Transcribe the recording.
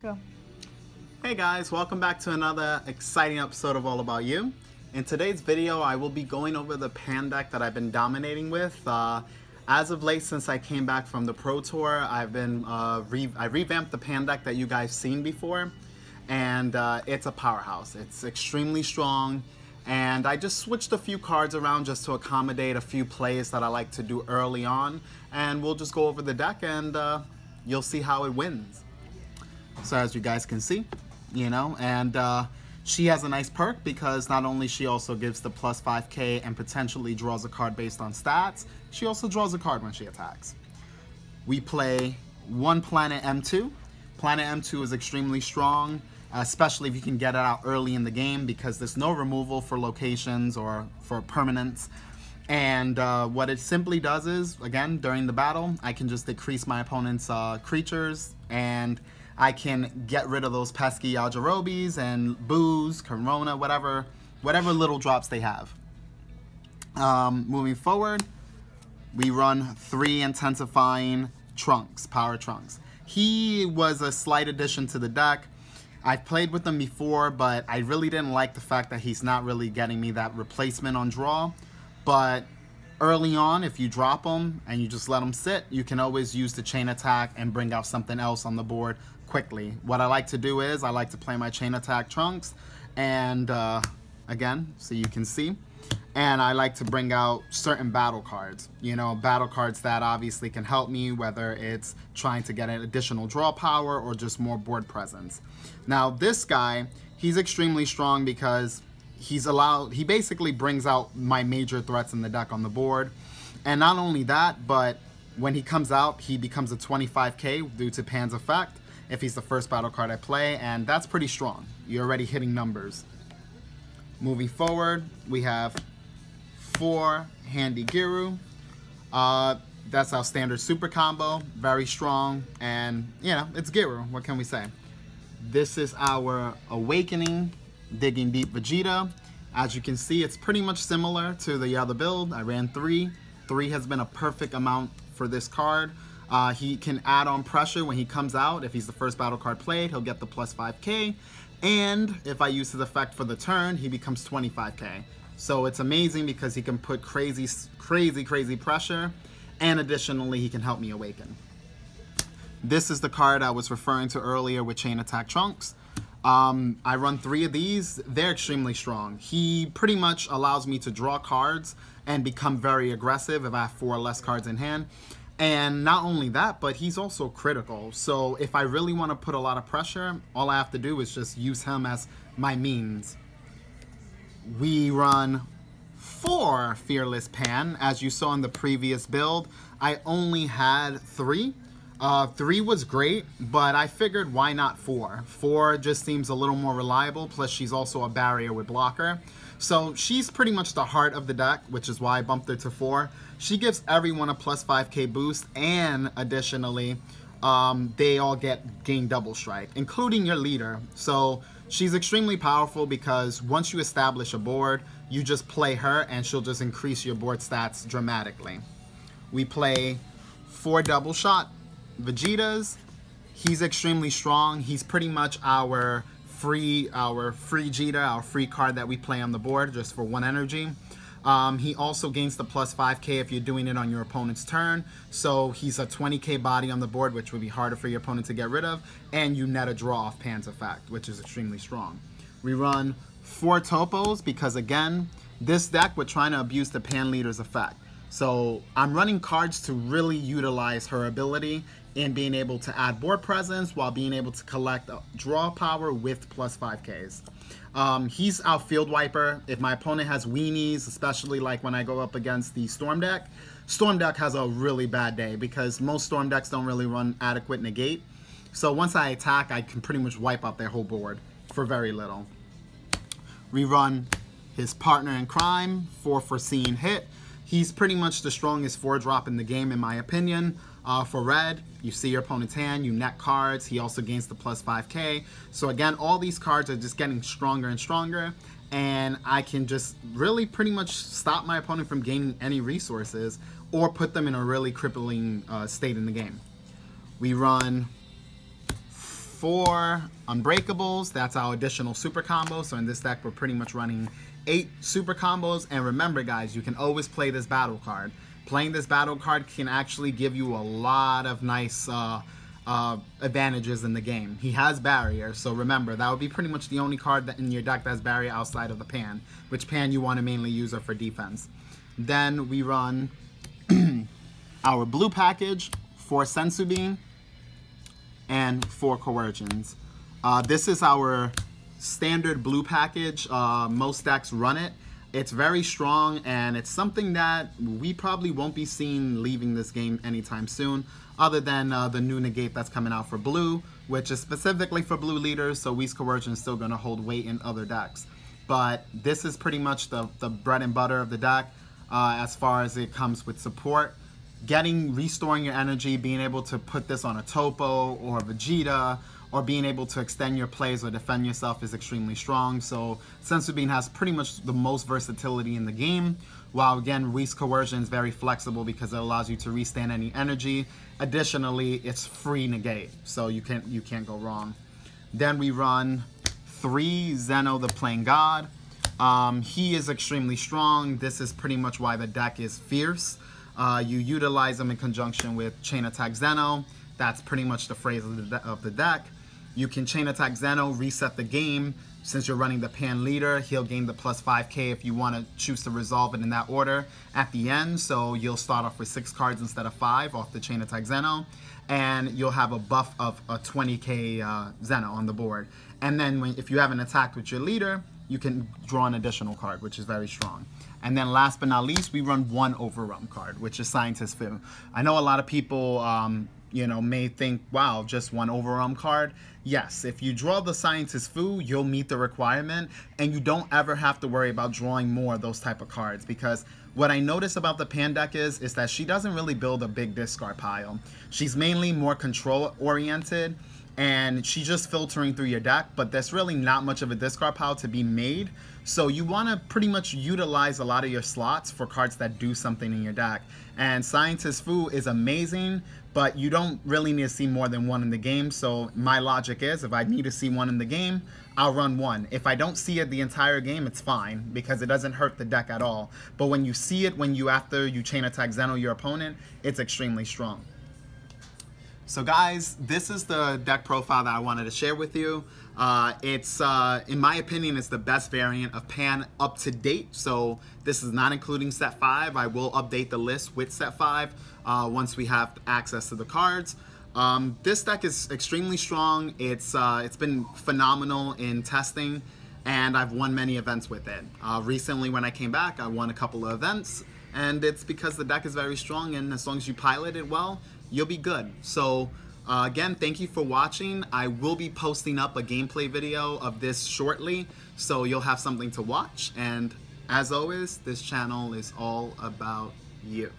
Go. Hey guys, welcome back to another exciting episode of All About You. In today's video, I will be going over the pan deck that I've been dominating with. As of late, since I came back from the Pro Tour, I've been I revamped the pan deck that you guys seen before, and it's a powerhouse. It's extremely strong, and I just switched a few cards around just to accommodate a few plays that I like to do early on, and we'll just go over the deck and you'll see how it wins. So as you guys can see, she has a nice perk because not only she also gives the plus 5k and potentially draws a card based on stats, she also draws a card when she attacks. We play one Planet M2. Planet M2 is extremely strong, especially if you can get it out early in the game because there's no removal for locations or for permanents. And what it simply does is, again, during the battle, I can just decrease my opponent's creatures, and I can get rid of those pesky Yajirobe's and Boos, Corona, whatever little drops they have. Moving forward, we run 3 intensifying Trunks, Power Trunks. He was a slight addition to the deck. I've played with him before, but I really didn't like the fact that he's not really getting me that replacement on draw. But early on, if you drop him and you just let him sit, you can always use the chain attack and bring out something else on the board quickly. What I like to do is I like to play my chain attack Trunks, and again, so you can see, and I like to bring out certain battle cards, battle cards that obviously can help me, whether it's trying to get an additional draw power or just more board presence. Now this guy, he's extremely strong because he basically brings out my major threats in the deck on the board. And not only that, but when he comes out, he becomes a 25k due to Pan's effect if he's the first battle card I play, and that's pretty strong. You're already hitting numbers. Moving forward, we have 4 Handy Giru. That's our standard super combo, very strong, and it's Giru, what can we say? This is our Awakening Digging Deep Vegeta. As you can see, it's pretty much similar to the other build. I ran 3. 3 has been a perfect amount for this card. He can add on pressure when he comes out. If he's the first battle card played, he'll get the plus 5k. And if I use his effect for the turn, he becomes 25k. So it's amazing because he can put crazy pressure, and additionally, he can help me awaken. This is the card I was referring to earlier with Chain Attack Trunks. I run 3 of these. They're extremely strong. He pretty much allows me to draw cards and become very aggressive if I have 4 or less cards in hand. And not only that, but he's also critical. So if I really want to put a lot of pressure, all I have to do is just use him as my means. We run 4 Fearless Pan. As you saw in the previous build, I only had 3. 3 was great, but I figured why not 4? 4 just seems a little more reliable, plus she's also a barrier with blocker. So she's pretty much the heart of the deck, which is why I bumped her to 4. She gives everyone a plus 5k boost, and additionally, they all gain double strike, including your leader. So she's extremely powerful because once you establish a board, you just play her and she'll just increase your board stats dramatically. We play 4 double shot Vegetas. He's extremely strong. He's pretty much our free Vegeta, our free card that we play on the board just for 1 energy. He also gains the plus 5k if you're doing it on your opponent's turn. So he's a 20k body on the board, which would be harder for your opponent to get rid of, and you net a draw off Pan's effect, which is extremely strong. We run 4 Topos because, again, this deck, we're trying to abuse the Pan leader's effect. So I'm running cards to really utilize her ability in being able to add board presence while being able to collect draw power with plus 5ks. He's our field wiper. If my opponent has weenies, especially like when I go up against the Storm deck has a really bad day because most Storm decks don't really run adequate negate. So once I attack, I can pretty much wipe out their whole board for very little. We run his partner in crime, 4 Foreseen Hit. He's pretty much the strongest 4-drop in the game, in my opinion. For red, you see your opponent's hand, you net cards. He also gains the plus 5k. So again, all these cards are just getting stronger and stronger, and I can just really pretty much stop my opponent from gaining any resources or put them in a really crippling state in the game. We run 4 Unbreakables. That's our additional super combo. So in this deck, we're pretty much running 8 super combos. And remember, guys, you can always play this battle card. Playing this battle card can actually give you a lot of nice advantages in the game. He has barrier, so remember, that would be pretty much the only card that in your deck that has barrier outside of the Pan, which Pan you want to mainly use for defense. Then we run our blue package, 4 Senzu Bean, and 4 Coercions. This is our standard blue package. Most decks run it. It's very strong, and it's something that we probably won't be seeing leaving this game anytime soon, other than the new negate that's coming out for blue, which is specifically for blue leaders, so Whis Coercion is still going to hold weight in other decks. But this is pretty much the bread and butter of the deck as far as it comes with support. Restoring your energy, being able to put this on a Topo or a Vegeta, or being able to extend your plays or defend yourself is extremely strong. So Senzu Bean has pretty much the most versatility in the game, while again Whis Coercion is very flexible because it allows you to restand any energy. Additionally, it's free negate, so you can't go wrong. Then we run 3 Zeno the Playing God. He is extremely strong. This is pretty much why the deck is fierce. You utilize him in conjunction with Chain Attack Zeno. That's pretty much the phrase of the deck. You can Chain Attack Zeno, reset the game. Since you're running the Pan leader, he'll gain the plus 5k if you want to choose to resolve it in that order at the end. So you'll start off with 6 cards instead of 5 off the Chain Attack Zeno. And you'll have a buff of a 20k Zeno on the board. And then if you haven't attacked with your leader, you can draw an additional card, which is very strong. And then last but not least, we run 1 Overwhelm card, which is Scientist Fu. I know a lot of people may think, wow, just 1 Overwhelm card. Yes, if you draw the Scientist Fu, you'll meet the requirement, and you don't ever have to worry about drawing more of those type of cards, because what I notice about the Pan deck is that she doesn't really build a big discard pile. She's mainly more control oriented, and she's just filtering through your deck, but there's really not much of a discard pile to be made. So you want to pretty much utilize a lot of your slots for cards that do something in your deck. And Scientist Fu is amazing, but you don't really need to see more than 1 in the game. So my logic is, if I need to see 1 in the game, I'll run 1. If I don't see it the entire game, it's fine, because it doesn't hurt the deck at all. But when you see it, after you Chain Attack Zeno your opponent, it's extremely strong. So guys, this is the deck profile that I wanted to share with you. It's, in my opinion, it's the best variant of Pan up to date. So this is not including set 5. I will update the list with set 5 once we have access to the cards. This deck is extremely strong. It's been phenomenal in testing, and I've won many events with it. Recently, when I came back, I won a couple of events, and it's because the deck is very strong, and as long as you pilot it well, you'll be good. So again, thank you for watching. I will be posting up a gameplay video of this shortly, so you'll have something to watch. And as always, this channel is all about you.